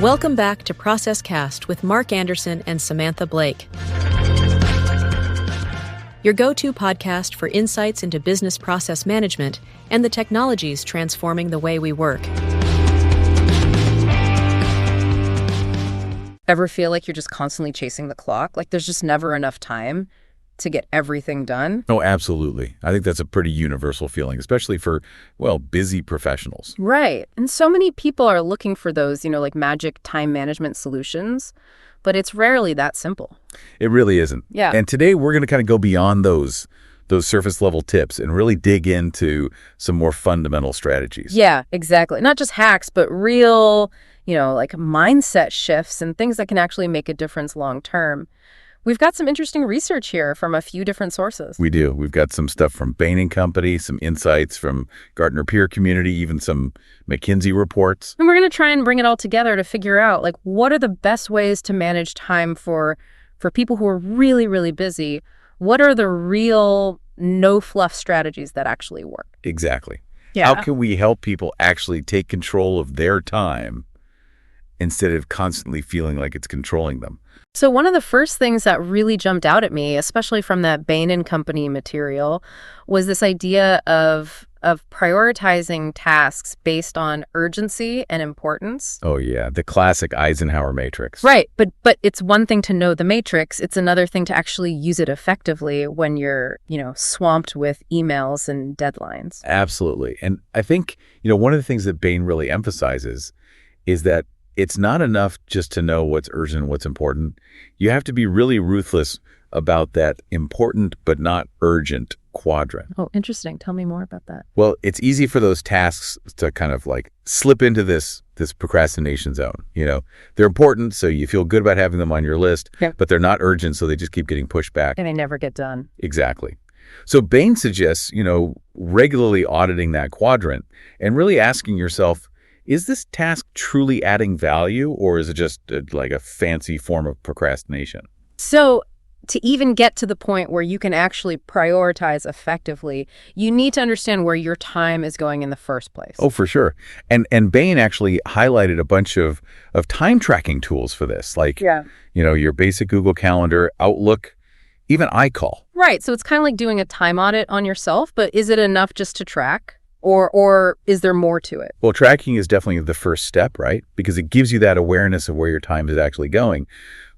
Welcome back to ProcessCast with Mark Anderson and Samantha Blake. Your go-to podcast for insights into business process management and the technologies transforming the way we work. Ever feel like you're just constantly chasing the clock? Like there's just never enough time to get everything done? Oh, absolutely. I think that's a pretty universal feeling, especially for, busy professionals. Right. And so many people are looking for those, like magic time management solutions, but it's rarely that simple. It really isn't. Yeah. And today we're going to kind of go beyond those surface level tips and really dig into some more fundamental strategies. Yeah, exactly. Not just hacks, but real, like mindset shifts and things that can actually make a difference long term. We've got some interesting research here from a few different sources. We do. We've got some stuff from Bain Company, some insights from Gartner Peer Community, even some McKinsey reports. And we're going to try and bring it all together to figure out, what are the best ways to manage time for people who are really, really busy? What are the real no-fluff strategies that actually work? Exactly. Yeah. How can we help people actually take control of their time instead of constantly feeling like it's controlling them? So one of the first things that really jumped out at me, especially from that Bain Company material, was this idea of prioritizing tasks based on urgency and importance. Oh, yeah. The classic Eisenhower Matrix. Right. But it's one thing to know the matrix. It's another thing to actually use it effectively when you're, swamped with emails and deadlines. Absolutely. And I think, one of the things that Bain really emphasizes is that it's not enough just to know what's urgent and what's important. You have to be really ruthless about that important but not urgent quadrant. Oh, interesting. Tell me more about that. Well, it's easy for those tasks to kind of slip into this procrastination zone. They're important, so you feel good about having them on your list, yeah, but they're not urgent, so they just keep getting pushed back. And they never get done. Exactly. So Bain suggests, regularly auditing that quadrant and really asking yourself, is this task truly adding value, or is it just a fancy form of procrastination? So to even get to the point where you can actually prioritize effectively, you need to understand where your time is going in the first place. Oh, for sure. And Bain actually highlighted a bunch of time tracking tools for this, your basic Google Calendar, Outlook, even iCall. Right. So it's kind of like doing a time audit on yourself, but is it enough just to track? Or is there more to it? Well, tracking is definitely the first step, right? Because it gives you that awareness of where your time is actually going.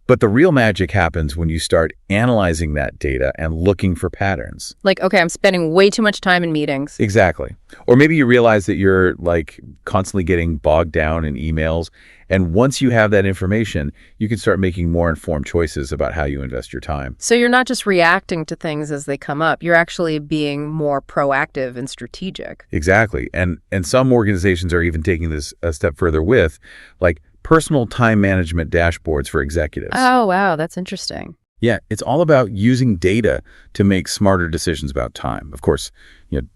But the real magic happens when you start analyzing that data and looking for patterns. Okay, I'm spending way too much time in meetings. Exactly. Or maybe you realize that you're constantly getting bogged down in emails. And once you have that information, you can start making more informed choices about how you invest your time. So you're not just reacting to things as they come up. You're actually being more proactive and strategic. Exactly. And some organizations are even taking this a step further with personal time management dashboards for executives. Oh, wow. That's interesting. Yeah, it's all about using data to make smarter decisions about time. Of course,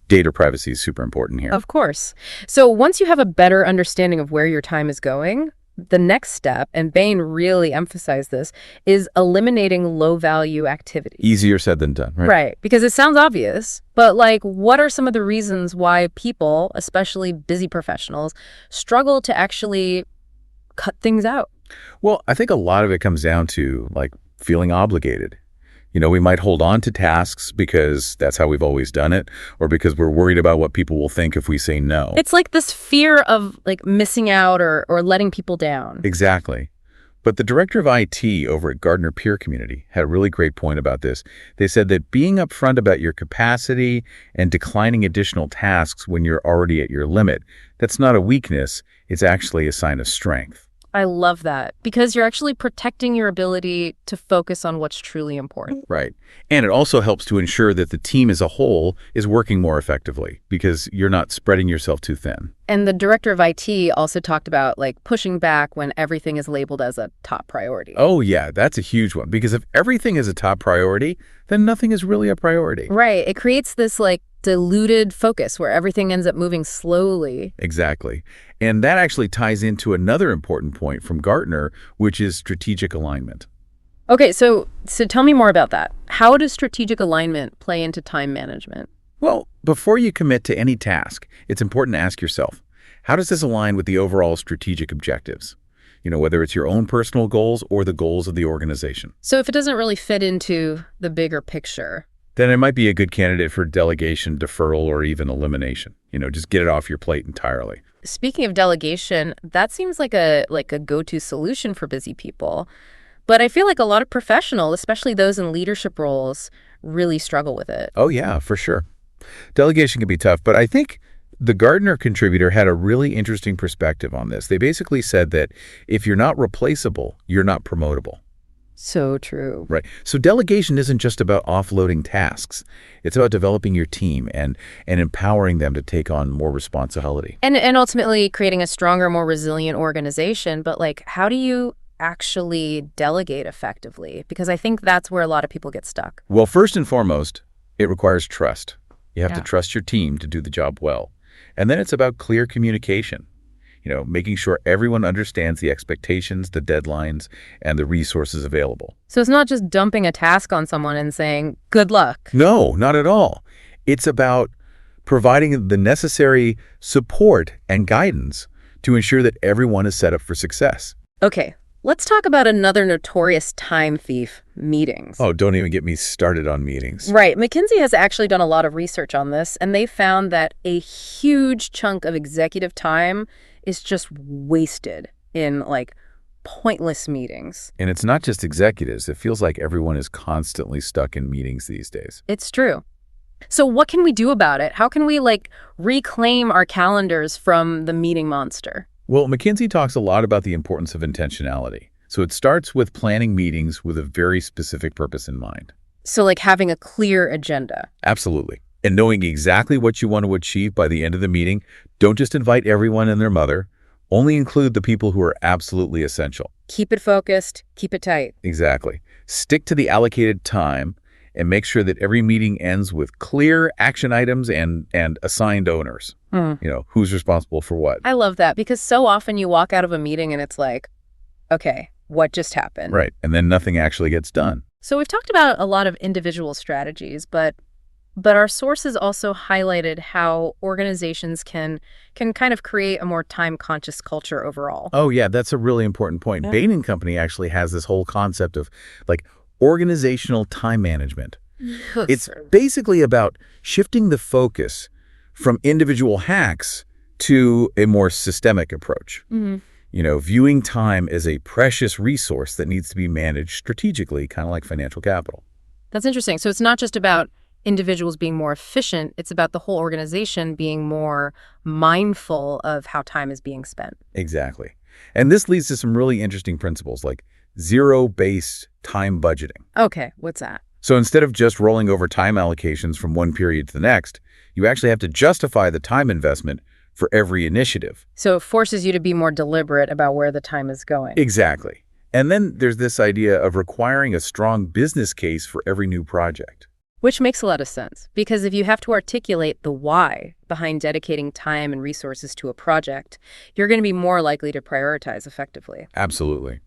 data privacy is super important here. Of course. So once you have a better understanding of where your time is going, the next step, and Bain really emphasized this, is eliminating low-value activities. Easier said than done, right? Right, because it sounds obvious, but what are some of the reasons why people, especially busy professionals, struggle to actually cut things out? Well, I think a lot of it comes down to feeling obligated. We might hold on to tasks because that's how we've always done it, or because we're worried about what people will think if we say no. It's this fear of missing out or letting people down. Exactly. But the director of IT over at Gartner Peer Community had a really great point about this. They said that being upfront about your capacity and declining additional tasks when you're already at your limit, that's not a weakness, it's actually a sign of strength. I love that, because you're actually protecting your ability to focus on what's truly important. Right. And it also helps to ensure that the team as a whole is working more effectively, because you're not spreading yourself too thin. And the director of IT also talked about pushing back when everything is labeled as a top priority. Oh, yeah, that's a huge one, because if everything is a top priority, then nothing is really a priority. Right. It creates this diluted focus where everything ends up moving slowly. Exactly. And that actually ties into another important point from Gartner, which is strategic alignment. Okay, so tell me more about that. How does strategic alignment play into time management? Well, before you commit to any task, it's important to ask yourself, how does this align with the overall strategic objectives? whether it's your own personal goals or the goals of the organization. So if it doesn't really fit into the bigger picture, then it might be a good candidate for delegation, deferral, or even elimination. Just get it off your plate entirely. speaking of delegation, that seems like a go-to solution for busy people. But I feel like a lot of professionals, especially those in leadership roles, really struggle with it. Oh, yeah, for sure. Delegation can be tough, but I think the Gartner contributor had a really interesting perspective on this. They basically said that if you're not replaceable, you're not promotable. So true. Right. So delegation isn't just about offloading tasks. It's about developing your team and empowering them to take on more responsibility. And ultimately creating a stronger, more resilient organization. But how do you actually delegate effectively? Because I think that's where a lot of people get stuck. Well, first and foremost, it requires trust. You have to Yeah. trust your team to do the job well. And then it's about clear communication, making sure everyone understands the expectations, the deadlines, and the resources available. So it's not just dumping a task on someone and saying, good luck. No, not at all. It's about providing the necessary support and guidance to ensure that everyone is set up for success. Okay, let's talk about another notorious time thief, meetings. Oh, don't even get me started on meetings. Right. McKinsey has actually done a lot of research on this, and they found that a huge chunk of executive time is just wasted in pointless meetings. And it's not just executives. It feels like everyone is constantly stuck in meetings these days. It's true. So what can we do about it? How can we reclaim our calendars from the meeting monster? Well, McKinsey talks a lot about the importance of intentionality. So it starts with planning meetings with a very specific purpose in mind. So having a clear agenda. Absolutely. And knowing exactly what you want to achieve by the end of the meeting. Don't just invite everyone and their mother. Only include the people who are absolutely essential. Keep it focused, keep it tight. Exactly. Stick to the allocated time and make sure that every meeting ends with clear action items and assigned owners. Who's responsible for what. I love that because so often you walk out of a meeting and it's okay, what just happened? Right. And then nothing actually gets done. So we've talked about a lot of individual strategies, but our sources also highlighted how organizations can kind of create a more time-conscious culture overall. Oh, yeah, that's a really important point. Yeah. Bain Company actually has this whole concept of organizational time management. It's basically about shifting the focus from individual hacks to a more systemic approach. Viewing time as a precious resource that needs to be managed strategically, kind of like financial capital. That's interesting. So it's not just about individuals being more efficient, it's about the whole organization being more mindful of how time is being spent. Exactly. And this leads to some really interesting principles like zero-based time budgeting. Okay, what's that? So instead of just rolling over time allocations from one period to the next, you actually have to justify the time investment for every initiative. So it forces you to be more deliberate about where the time is going. Exactly. And then there's this idea of requiring a strong business case for every new project. Which makes a lot of sense, because if you have to articulate the why behind dedicating time and resources to a project, you're going to be more likely to prioritize effectively. Absolutely.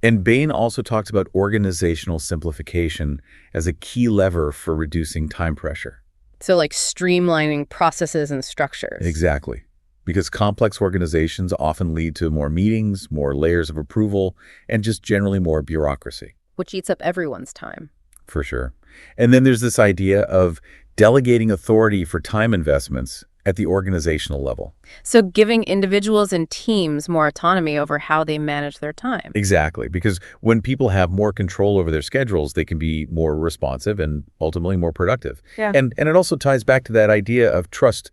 And Bain also talks about organizational simplification as a key lever for reducing time pressure. So streamlining processes and structures. Exactly. Because complex organizations often lead to more meetings, more layers of approval, and just generally more bureaucracy. Which eats up everyone's time. For sure. And then there's this idea of delegating authority for time investments at the organizational level. So giving individuals and teams more autonomy over how they manage their time. Exactly. Because when people have more control over their schedules, they can be more responsive and ultimately more productive. Yeah. And it also ties back to that idea of trust,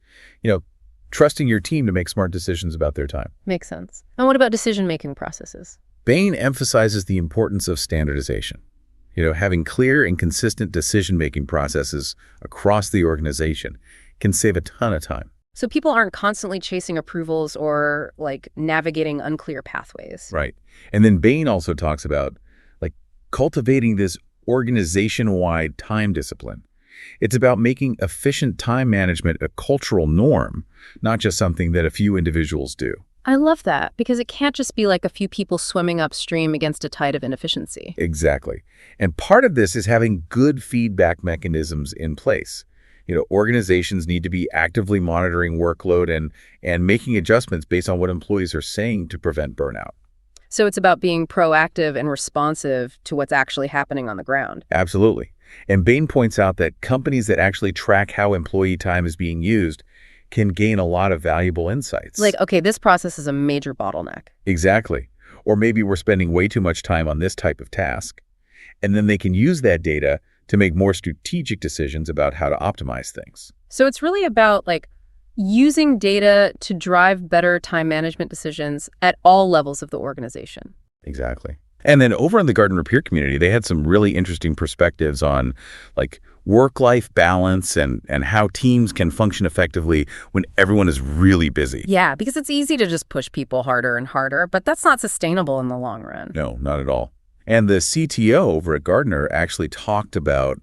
trusting your team to make smart decisions about their time. Makes sense. And what about decision-making processes? Bain emphasizes the importance of standardization. Having clear and consistent decision-making processes across the organization can save a ton of time. So people aren't constantly chasing approvals or navigating unclear pathways. Right. And then Bain also talks about cultivating this organization-wide time discipline. It's about making efficient time management a cultural norm, not just something that a few individuals do. I love that because it can't just be a few people swimming upstream against a tide of inefficiency. Exactly. And part of this is having good feedback mechanisms in place. Organizations need to be actively monitoring workload and making adjustments based on what employees are saying to prevent burnout. So it's about being proactive and responsive to what's actually happening on the ground. Absolutely. And Bain points out that companies that actually track how employee time is being used can gain a lot of valuable insights. Like, okay, this process is a major bottleneck. Exactly. Or maybe we're spending way too much time on this type of task. And then they can use that data to make more strategic decisions about how to optimize things. So it's really about using data to drive better time management decisions at all levels of the organization. Exactly. And then over in the Gartner Peer Community, they had some really interesting perspectives on work-life balance and how teams can function effectively when everyone is really busy. Yeah, because it's easy to just push people harder and harder, but that's not sustainable in the long run. No, not at all. And the CTO over at Gartner actually talked about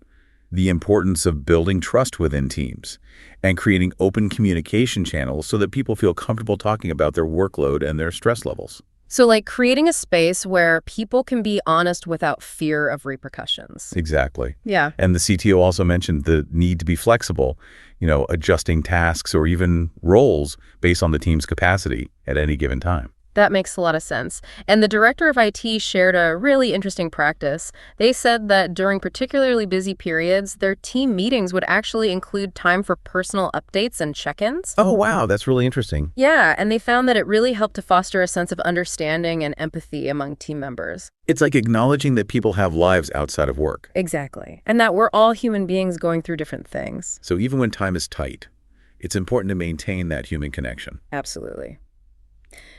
the importance of building trust within teams and creating open communication channels so that people feel comfortable talking about their workload and their stress levels. So creating a space where people can be honest without fear of repercussions. Exactly. Yeah. And the CTO also mentioned the need to be flexible, adjusting tasks or even roles based on the team's capacity at any given time. That makes a lot of sense. And the director of IT shared a really interesting practice. They said that during particularly busy periods, their team meetings would actually include time for personal updates and check-ins. Oh, wow. That's really interesting. Yeah, and they found that it really helped to foster a sense of understanding and empathy among team members. It's like acknowledging that people have lives outside of work. Exactly. And that we're all human beings going through different things. So even when time is tight, it's important to maintain that human connection. Absolutely.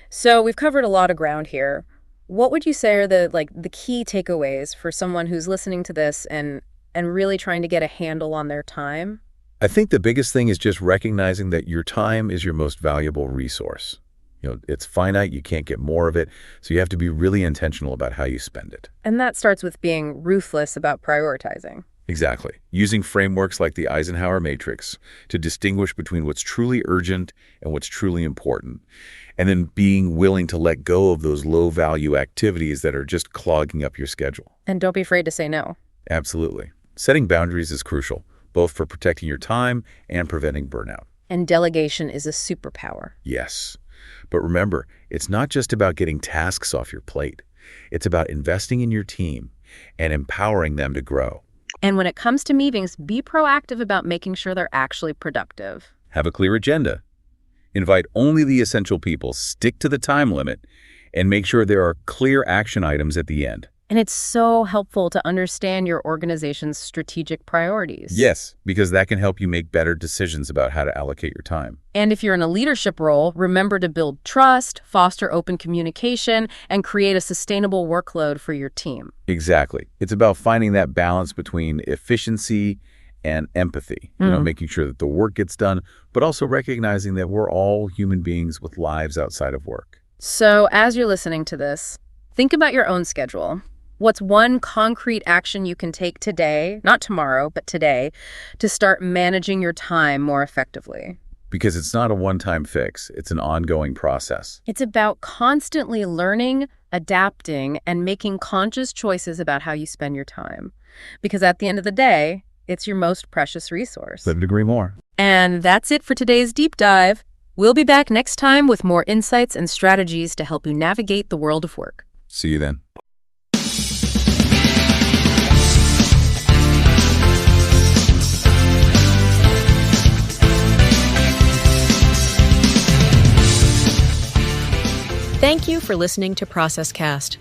So we've covered a lot of ground here. What would you say are the key takeaways for someone who's listening to this and really trying to get a handle on their time? I think the biggest thing is just recognizing that your time is your most valuable resource. It's finite, you can't get more of it, so you have to be really intentional about how you spend it. And that starts with being ruthless about prioritizing. Exactly. Using frameworks like the Eisenhower Matrix to distinguish between what's truly urgent and what's truly important. And then being willing to let go of those low-value activities that are just clogging up your schedule. And don't be afraid to say no. Absolutely. Setting boundaries is crucial, both for protecting your time and preventing burnout. And delegation is a superpower. Yes. But remember, it's not just about getting tasks off your plate. It's about investing in your team and empowering them to grow. And when it comes to meetings, be proactive about making sure they're actually productive. Have a clear agenda. Invite only the essential people, stick to the time limit, and make sure there are clear action items at the end. And it's so helpful to understand your organization's strategic priorities. Yes, because that can help you make better decisions about how to allocate your time. And if you're in a leadership role, remember to build trust, foster open communication, and create a sustainable workload for your team. Exactly. It's about finding that balance between efficiency and empathy, making sure that the work gets done, but also recognizing that we're all human beings with lives outside of work. So as you're listening to this, think about your own schedule. What's one concrete action you can take today, not tomorrow, but today, to start managing your time more effectively? Because it's not a one-time fix. It's an ongoing process. It's about constantly learning, adapting, and making conscious choices about how you spend your time. Because at the end of the day, it's your most precious resource. Couldn't agree more. And that's it for today's deep dive. We'll be back next time with more insights and strategies to help you navigate the world of work. See you then. Thank you for listening to ProcessCast.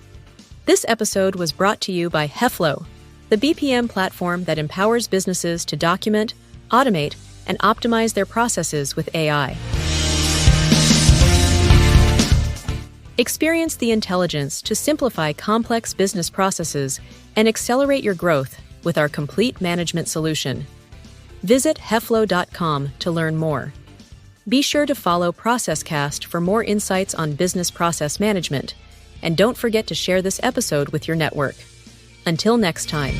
This episode was brought to you by HEFLO, the BPM platform that empowers businesses to document, automate, and optimize their processes with AI. Experience the intelligence to simplify complex business processes and accelerate your growth with our complete management solution. Visit heflo.com to learn more. Be sure to follow ProcessCast for more insights on business process management, and don't forget to share this episode with your network. Until next time.